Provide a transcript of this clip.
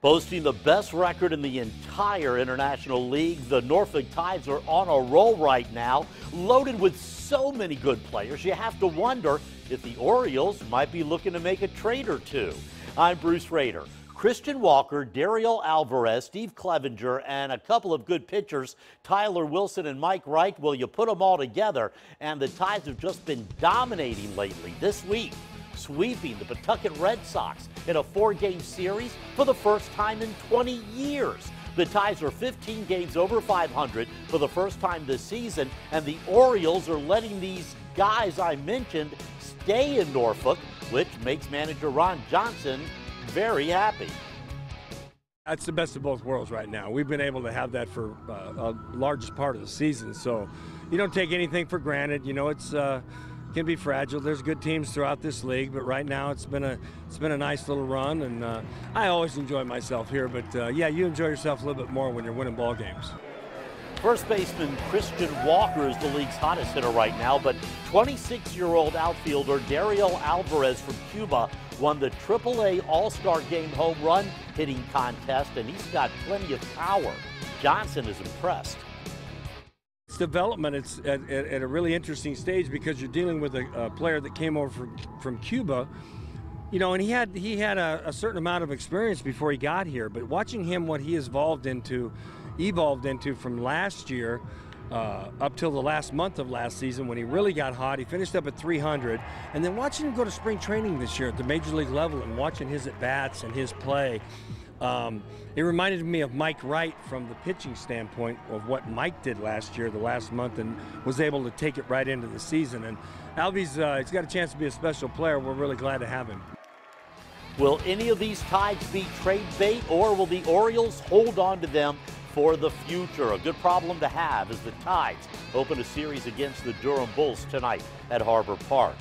Boasting the best record in the entire International League, the Norfolk Tides are on a roll right now, loaded with so many good players. You have to wonder if the Orioles might be looking to make a trade or two. I'm Bruce Rader. Christian Walker, Dariel Alvarez, Steve Clevenger, and a couple of good pitchers, Tyler Wilson and Mike Wright. Well, you put them all together, and the Tides have just been dominating lately. This week, sweeping the Pawtucket Red Sox in a 4-game series for the first time in 20 years. The Tides are 15 games over 500 for the first time this season, and the Orioles are letting these guys I mentioned stay in Norfolk, which makes manager Ron Johnson very happy. That's the best of both worlds right now. We've been able to have that for a largest part of the season, so you don't take anything for granted. You know, it's can be fragile. There's good teams throughout this league, but right now it's been a nice little run, and I always enjoy myself here. But yeah, you enjoy yourself a little bit more when you're winning ball games. First baseman Christian Walker is the league's hottest hitter right now, but 26-year-old outfielder Dariel Alvarez from Cuba won the AAA All-Star Game home run hitting contest, and he's got plenty of power. Johnson is impressed. It's development. It's at a really interesting stage because you're dealing with a player that came over from Cuba, you know, and he had a certain amount of experience before he got here. But watching him, what he evolved into from last year up till the last month of last season when he really got hot. He finished up at 300, and then watching him go to spring training this year at the major league level and watching his at-bats and his play, it reminded me of Mike Wright from the pitching standpoint of what Mike did last year, the last month, and was able to take it right into the season. And Alvy's he's got a chance to be a special player. We're really glad to have him. Will any of these Tides be trade bait, or will the Orioles hold on to them for the future? A good problem to have as the Tides open a series against the Durham Bulls tonight at Harbor Park.